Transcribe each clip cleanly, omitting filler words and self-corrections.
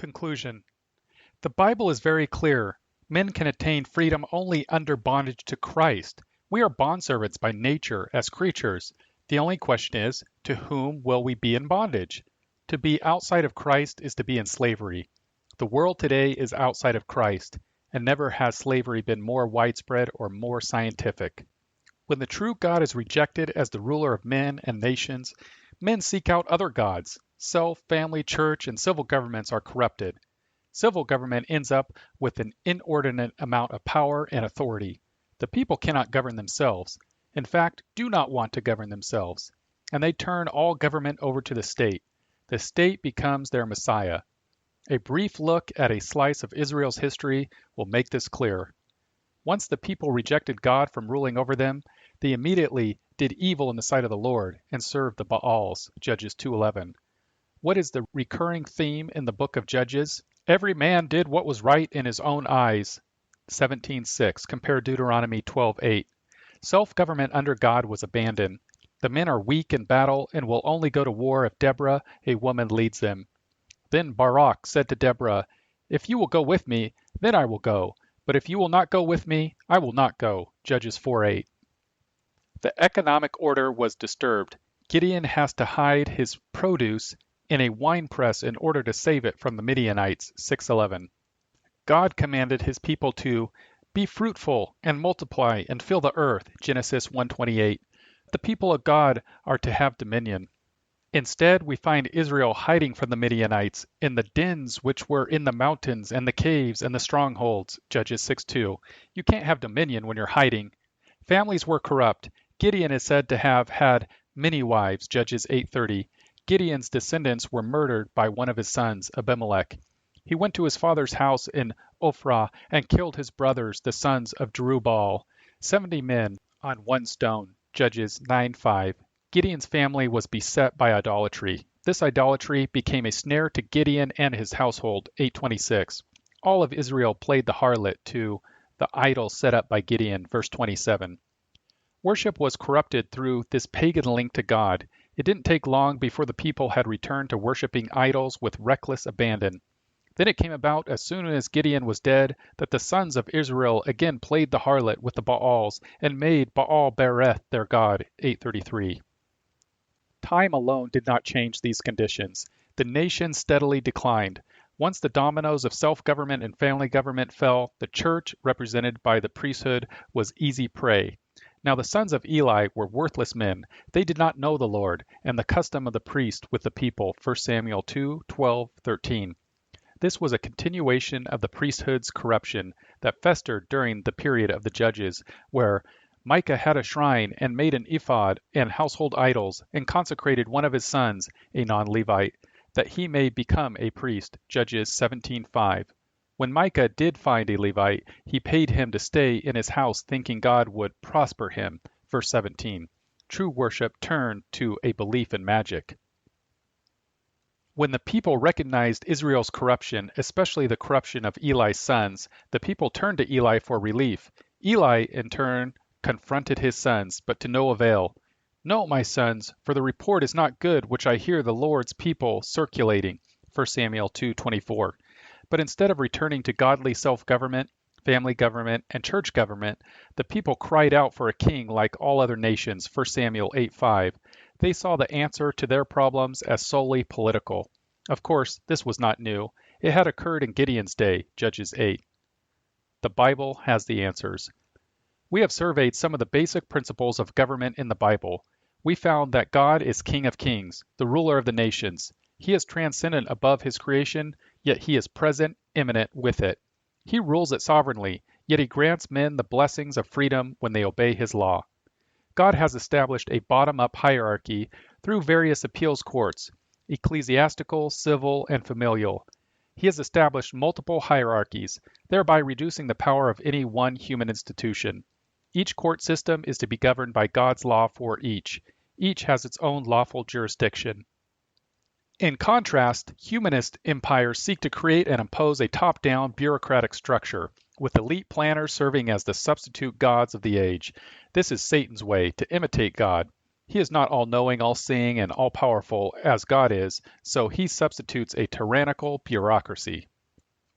Conclusion. The Bible is very clear. Men can attain freedom only under bondage to Christ. We are bondservants by nature as creatures. The only question is, to whom will we be in bondage? To be outside of Christ is to be in slavery. The world today is outside of Christ, and never has slavery been more widespread or more scientific. When the true God is rejected as the ruler of men and nations, men seek out other gods. Self, family, church, and civil governments are corrupted. Civil government ends up with an inordinate amount of power and authority. The people cannot govern themselves, in fact, do not want to govern themselves, and they turn all government over to the state. The state becomes their messiah. A brief look at a slice of Israel's history will make this clear. Once the people rejected God from ruling over them, they immediately did evil in the sight of the Lord and served the Baals, Judges 2:11. What is the recurring theme in the book of Judges? Every man did what was right in his own eyes, 17:6, compare Deuteronomy 12:8. Self-government under God was abandoned. The men are weak in battle and will only go to war if Deborah, a woman, leads them. Then Barak said to Deborah, "If you will go with me, then I will go. But if you will not go with me, I will not go." Judges 4:8. The economic order was disturbed. Gideon has to hide his produce in a winepress in order to save it from the Midianites, 6:11. God commanded his people to be fruitful and multiply and fill the earth, Genesis 1:28. The people of God are to have dominion. Instead, we find Israel hiding from the Midianites in the dens which were in the mountains and the caves and the strongholds, Judges 6:2. You can't have dominion when you're hiding. Families were corrupt. Gideon is said to have had many wives, Judges 8:30. Gideon's descendants were murdered by one of his sons, Abimelech. He went to his father's house in Ophrah and killed his brothers, the sons of Jerubbaal, 70 men on one stone, Judges 9:5. Gideon's family was beset by idolatry. This idolatry became a snare to Gideon and his household, 8:26. All of Israel played the harlot to the idol set up by Gideon, verse 27. Worship was corrupted through this pagan link to God. It didn't take long before the people had returned to worshiping idols with reckless abandon. Then it came about as soon as Gideon was dead that the sons of Israel again played the harlot with the Baals and made Baal-bereth their god, 8:33. Time alone did not change these conditions. The nation steadily declined. Once the dominoes of self-government and family government fell, the church, represented by the priesthood, was easy prey. Now the sons of Eli were worthless men. They did not know the Lord, and the custom of the priest with the people, 1 Samuel 2:12-13. This was a continuation of the priesthood's corruption that festered during the period of the Judges, where Micah had a shrine and made an ephod and household idols, and consecrated one of his sons, a non-Levite, that he may become a priest, Judges 17:5. When Micah did find a Levite, he paid him to stay in his house thinking God would prosper him, verse 17. True worship turned to a belief in magic. When the people recognized Israel's corruption, especially the corruption of Eli's sons, the people turned to Eli for relief. Eli, in turn, confronted his sons, but to no avail. "No, my sons, for the report is not good which I hear the Lord's people circulating," 1 Samuel 2:24. But instead of returning to godly self-government, family government, and church government, the people cried out for a king like all other nations, 1 Samuel 8:5. They saw the answer to their problems as solely political. Of course, this was not new. It had occurred in Gideon's day, Judges 8. The Bible has the answers. We have surveyed some of the basic principles of government in the Bible. We found that God is King of Kings, the ruler of the nations. He is transcendent above his creation, yet he is present, immanent with it. He rules it sovereignly, yet he grants men the blessings of freedom when they obey his law. God has established a bottom-up hierarchy through various appeals courts, ecclesiastical, civil, and familial. He has established multiple hierarchies, thereby reducing the power of any one human institution. Each court system is to be governed by God's law for each. Each has its own lawful jurisdiction. In contrast, humanist empires seek to create and impose a top-down bureaucratic structure, with elite planners serving as the substitute gods of the age. This is Satan's way to imitate God. He is not all-knowing, all-seeing, and all-powerful as God is, so he substitutes a tyrannical bureaucracy.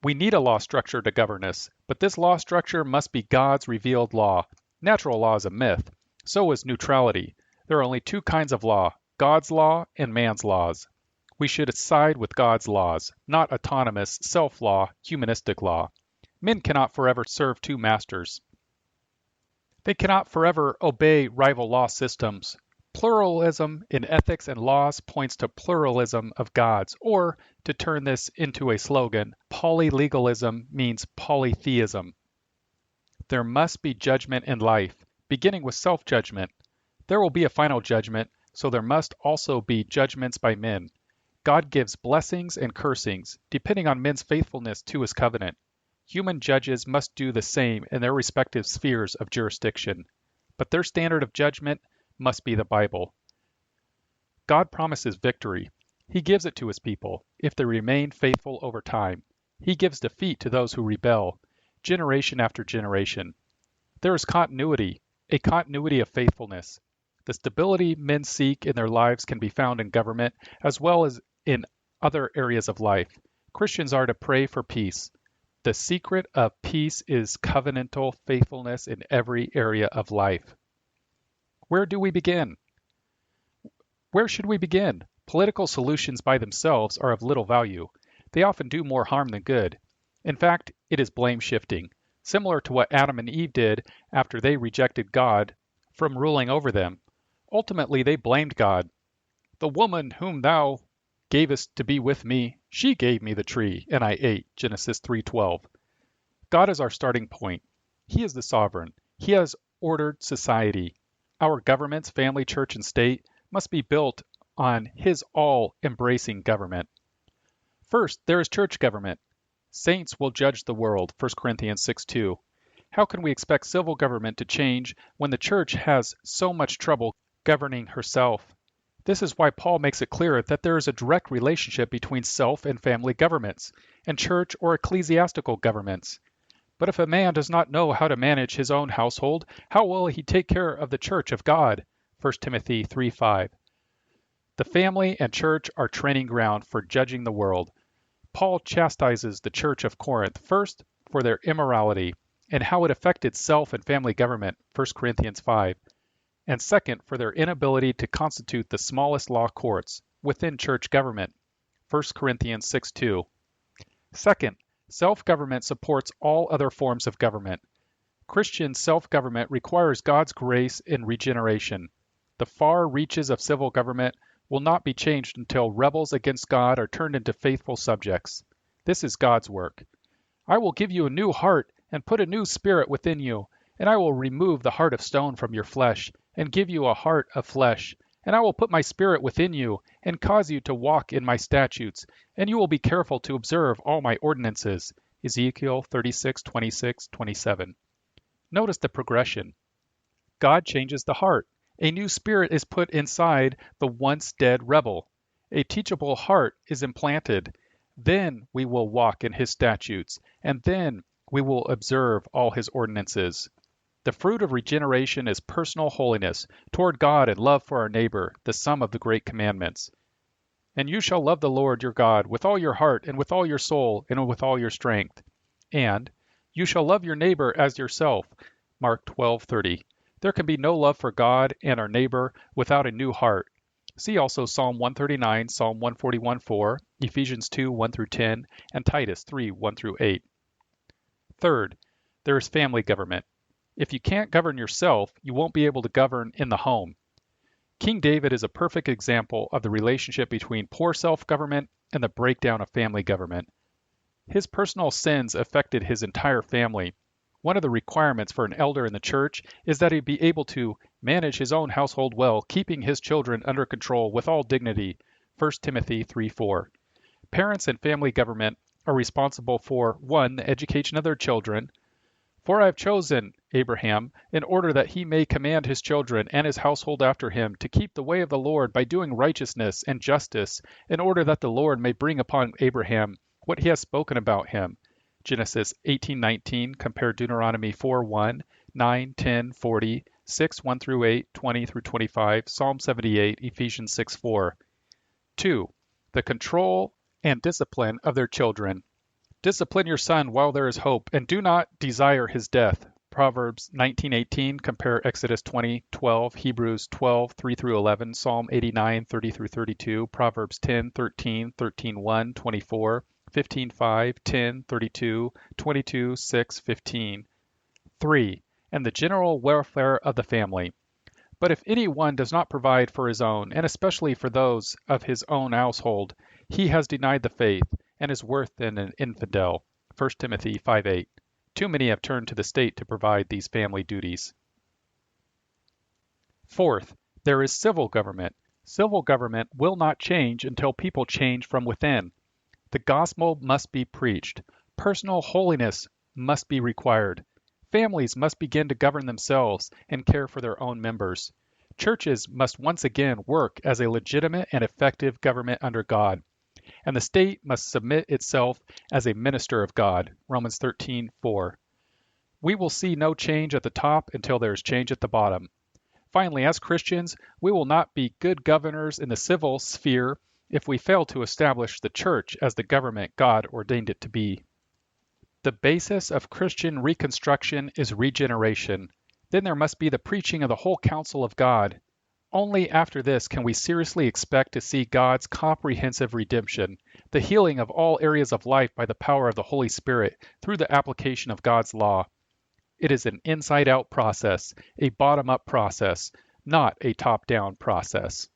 We need a law structure to govern us, but this law structure must be God's revealed law. Natural law is a myth. So is neutrality. There are only two kinds of law, God's law and man's laws. We should side with God's laws, not autonomous, self-law, humanistic law. Men cannot forever serve two masters. They cannot forever obey rival law systems. Pluralism in ethics and laws points to pluralism of gods, or, to turn this into a slogan, polylegalism means polytheism. There must be judgment in life, beginning with self-judgment. There will be a final judgment, so there must also be judgments by men. God gives blessings and cursings, depending on men's faithfulness to his covenant. Human judges must do the same in their respective spheres of jurisdiction, but their standard of judgment must be the Bible. God promises victory. He gives it to his people if they remain faithful over time. He gives defeat to those who rebel, generation after generation. There is continuity, a continuity of faithfulness. The stability men seek in their lives can be found in government as well as in other areas of life. Christians are to pray for peace. The secret of peace is covenantal faithfulness in every area of life. Where do we begin? Where should we begin? Political solutions by themselves are of little value. They often do more harm than good. In fact, it is blame shifting, similar to what Adam and Eve did after they rejected God from ruling over them. Ultimately, they blamed God. The woman whom thou gavest to be with me, she gave me the tree, and I ate. Genesis 3:12. God is our starting point. He is the sovereign. He has ordered society. Our governments, family, church, and state must be built on his all-embracing government. First, there is church government. Saints will judge the world, 1 Corinthians 6:2. How can we expect civil government to change when the church has so much trouble governing herself? This is why Paul makes it clear that there is a direct relationship between self and family governments, and church or ecclesiastical governments. But if a man does not know how to manage his own household, how will he take care of the church of God? 1 Timothy 3:5. The family and church are training ground for judging the world. Paul chastises the church of Corinth first for their immorality and how it affected self and family government, 1 Corinthians 5, and second for their inability to constitute the smallest law courts within church government, 1 Corinthians 6:2. Second, self-government supports all other forms of government. Christian self-government requires God's grace in regeneration. The far reaches of civil government will not be changed until rebels against God are turned into faithful subjects. This is God's work. I will give you a new heart and put a new spirit within you, and I will remove the heart of stone from your flesh and give you a heart of flesh. And I will put my spirit within you and cause you to walk in my statutes, and you will be careful to observe all my ordinances. Ezekiel 36:26-27. Notice the progression. God changes the heart. A new spirit is put inside the once dead rebel. A teachable heart is implanted. Then we will walk in his statutes, and then we will observe all his ordinances. The fruit of regeneration is personal holiness toward God and love for our neighbor, the sum of the great commandments. And you shall love the Lord your God with all your heart and with all your soul and with all your strength. And you shall love your neighbor as yourself. Mark 12:30. There can be no love for God and our neighbor without a new heart. See also Psalm 139, Psalm 141:4, Ephesians 2:1-10, and Titus 3:1-8. Third, there is family government. If you can't govern yourself, you won't be able to govern in the home. King David is a perfect example of the relationship between poor self-government and the breakdown of family government. His personal sins affected his entire family. One of the requirements for an elder in the church is that he be able to manage his own household well, keeping his children under control with all dignity. 1 Timothy 3:4. Parents and family government are responsible for 1. The education of their children. For I have chosen Abraham in order that he may command his children and his household after him to keep the way of the Lord by doing righteousness and justice, in order that the Lord may bring upon Abraham what he has spoken about him. Genesis 18:19, compare Deuteronomy 4:1, 9, 10, 40, 6, 1 through 8, 20 through 25, Psalm 78, Ephesians 6, 4. 2. The control and discipline of their children. Discipline your son while there is hope, and do not desire his death. Proverbs 19:18, compare Exodus 20:12, Hebrews 12:3 through 11, Psalm 89:30 through 32, Proverbs 10:13, 13:1, 24, 15:5, 10, 32, 22, 6, 15. 3. And the general welfare of the family. But if any one does not provide for his own, and especially for those of his own household, he has denied the faith, and is worse than an infidel. 1 Timothy 5:8. Too many have turned to the state to provide these family duties. Fourth, there is civil government. Civil government will not change until people change from within. The gospel must be preached. Personal holiness must be required. Families must begin to govern themselves and care for their own members. Churches must once again work as a legitimate and effective government under God. And the state must submit itself as a minister of God. Romans 13:4. We will see no change at the top until there is change at the bottom. Finally, as Christians, we will not be good governors in the civil sphere if we fail to establish the church as the government God ordained it to be. The basis of Christian reconstruction is regeneration. Then there must be the preaching of the whole counsel of God. Only after this can we seriously expect to see God's comprehensive redemption, the healing of all areas of life by the power of the Holy Spirit through the application of God's law. It is an inside-out process, a bottom-up process, not a top-down process.